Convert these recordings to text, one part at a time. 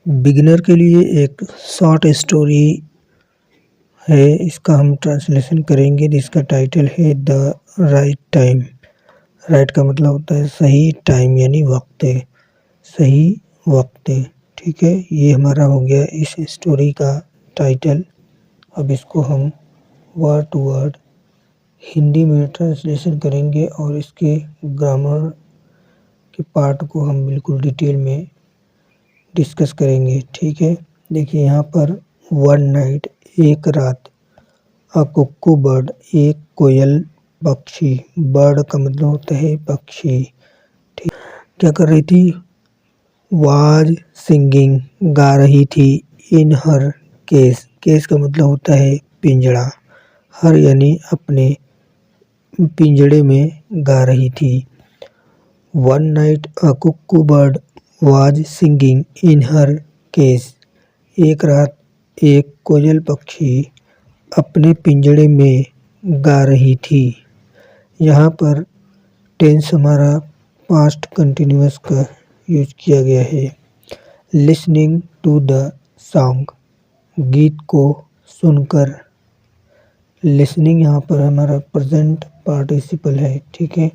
Beginner के लिए एक शॉर्ट स्टोरी है। इसका हम ट्रांसलेशन करेंगे जिसका टाइटल है द राइट टाइम। राइट का मतलब होता है सही, टाइम यानी वक्त है, सही वक्त है। ठीक है, ये हमारा हो गया इस स्टोरी का टाइटल। अब इसको हम वर्ड टू वर्ड हिंदी में ट्रांसलेशन करेंगे और इसके ग्रामर के पार्ट को हम बिल्कुल डिटेल में डिस्कस करेंगे। ठीक है, देखिए यहाँ पर वन नाइट एक रात, अ कुक्कू बर्ड एक कोयल पक्षी, बर्ड का मतलब होता है पक्षी। ठीक, क्या कर रही थी? वाज सिंगिंग गा रही थी, इन हर केस, केस का मतलब होता है पिंजड़ा, हर यानी अपने पिंजड़े में गा रही थी। One night a cuckoo bird was singing in her case, एक रात एक कोयल पक्षी अपने पिंजड़े में गा रही थी। यहाँ पर टेंस हमारा पास्ट कंटिन्यूअस का यूज किया गया है। लिसनिंग टू द सॉन्ग, गीत को सुनकर। लिसनिंग यहाँ पर हमारा प्रेजेंट पार्टिसिपल है। ठीक है,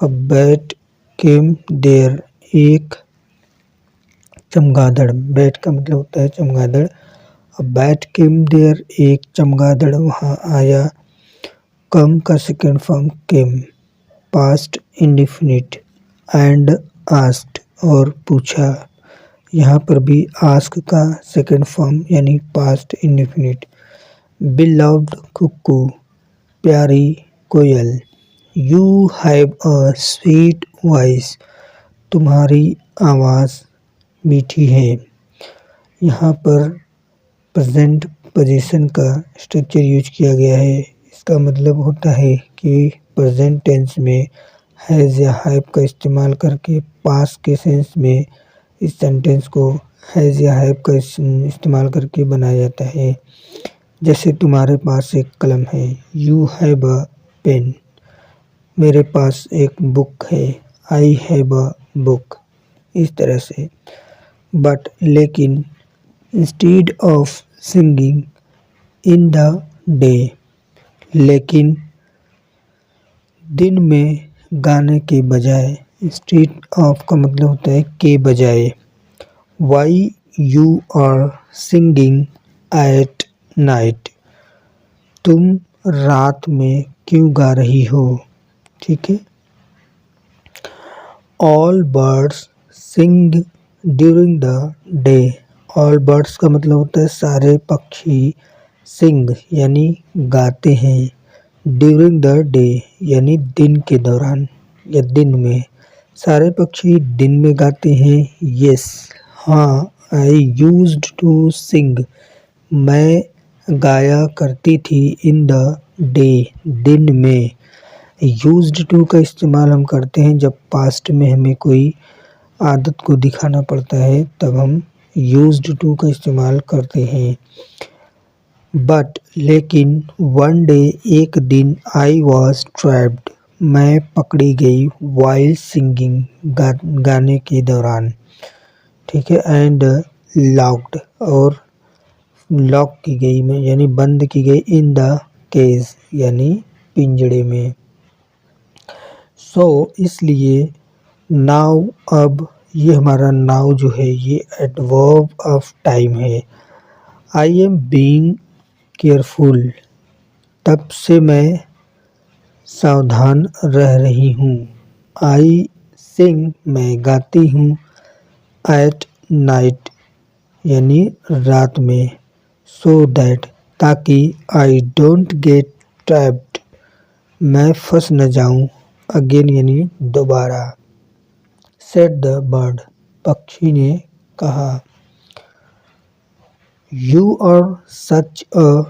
अ बैट केम देयर, एक चमगादड़, बैट का मतलब होता है चमगादड़। अ बैट केम देयर, एक चमगादड़ वहाँ आया। कम का second form came, past indefinite, and asked और पूछा। यहाँ पर भी आस्क का सेकेंड फॉर्म यानी पास्ट इंडेफिनिट। बिलव्ड कुक्कू, प्यारी कोयल। You have a sweet voice, तुम्हारी आवाज़ मीठी है। यहाँ पर प्रेजेंट पोजीशन का स्ट्रक्चर यूज किया गया है। इसका मतलब होता है कि प्रेजेंट टेंस में हैज़ या हैव का इस्तेमाल करके पास्ट के सेंस में इस सेंटेंस को हैज़ या हैव का इस्तेमाल करके बनाया जाता है। जैसे तुम्हारे पास एक कलम है, यू हैव अ पेन, मेरे पास एक बुक है, आई हैव अ बुक, इस तरह से। बट लेकिन, instead of singing in the day, लेकिन दिन में गाने के बजाय, इंस्टीड ऑफ का मतलब होता है के बजाय। Why you are singing at night, तुम रात में क्यों गा रही हो। ठीक है, all birds sing during the day, all birds का मतलब होता है सारे पक्षी, सिंग यानी गाते हैं, ड्यूरिंग द डे यानी दिन के दौरान या दिन में। सारे पक्षी दिन में गाते हैं। यस, हाँ, आई यूज्ड टू सिंग, मैं गाया करती थी, इन द डे, दिन में। यूज्ड टू का इस्तेमाल हम करते हैं जब पास्ट में हमें कोई आदत को दिखाना पड़ता है, तब हम यूज्ड टू का इस्तेमाल करते हैं। बट लेकिन, वन डे एक दिन, आई वॉज ट्रैप्ड, मैं पकड़ी गई, वाइल सिंगिंग गाने के दौरान। ठीक है, एंड लॉक्ड और लॉक की गई में यानी बंद की गई, इन द केज यानी पिंजड़े में। सो इसलिए नाउ, अब ये हमारा नाउ जो है ये एडवर्ब ऑफ टाइम है। आई एम बीइंग केयरफुल, तब से मैं सावधान रह रही हूँ। आई सिंग, मैं गाती हूँ, एट नाइट यानी रात में। सो दैट, ताकि, आई डोंट गेट ट्रैप्ड, मैं फंस न जाऊँ, अगेन यानी दोबारा। सेड द बर्ड, पक्षी ने कहा। यू आर सच अ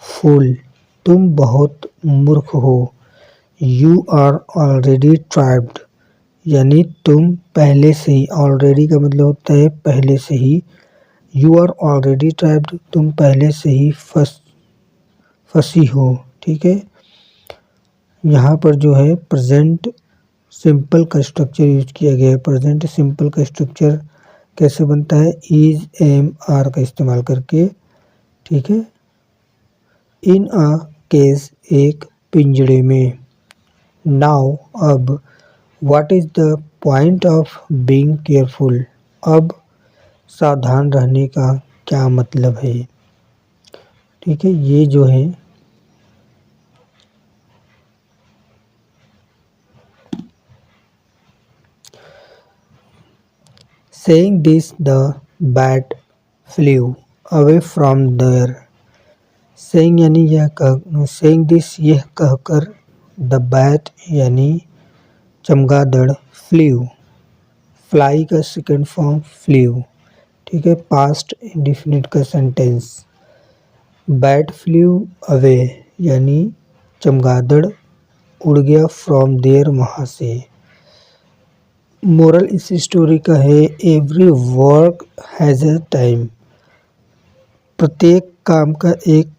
फूल, तुम बहुत मूर्ख हो। यू आर ऑलरेडी ट्रैप्ड, यानी तुम पहले से ही, ऑलरेडी का मतलब होता है पहले से ही। यू आर ऑलरेडी ट्रैप्ड, तुम पहले से ही फंसी हो। ठीक है, यहाँ पर जो है प्रेजेंट सिंपल का स्ट्रक्चर यूज किया गया है। प्रेजेंट सिंपल का स्ट्रक्चर कैसे बनता है, इज एम आर का इस्तेमाल करके, ठीक है। इन अ केस, एक पिंजड़े में। नाउ, अब, what is the point of being careful, अब सावधान रहने का क्या मतलब है, ठीक है। ये जो है saying this the bat flew away from there, saying यानी यह कह, saying this यह कहकर, the bat यानी चमगादड़, flew, fly का सेकेंड फॉर्म flew, ठीक है। पास्ट इंडेफिनिट का सेंटेंस, बैट फ्लू अवे यानी चमगादड़ उड़ गया फ्रॉम देयर, वहाँ से। मोरल इस स्टोरी का है, every work has a time, प्रत्येक काम का एक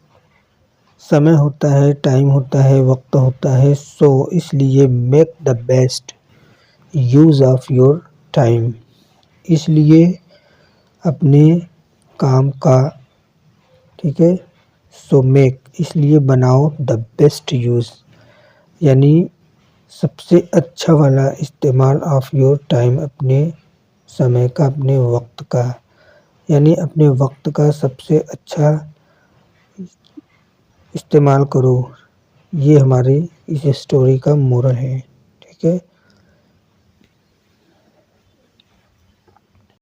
समय होता है, टाइम होता है, वक्त होता है। सो इसलिए make the best use of your time, इसलिए अपने काम का, ठीक है। सो मेक इसलिए बनाओ, द बेस्ट यूज़ यानी सबसे अच्छा वाला इस्तेमाल ऑफ योर टाइम, अपने समय का, अपने वक्त का, यानी अपने वक्त का सबसे अच्छा इस्तेमाल करो। ये हमारे इस स्टोरी का मोरल है, ठीक है।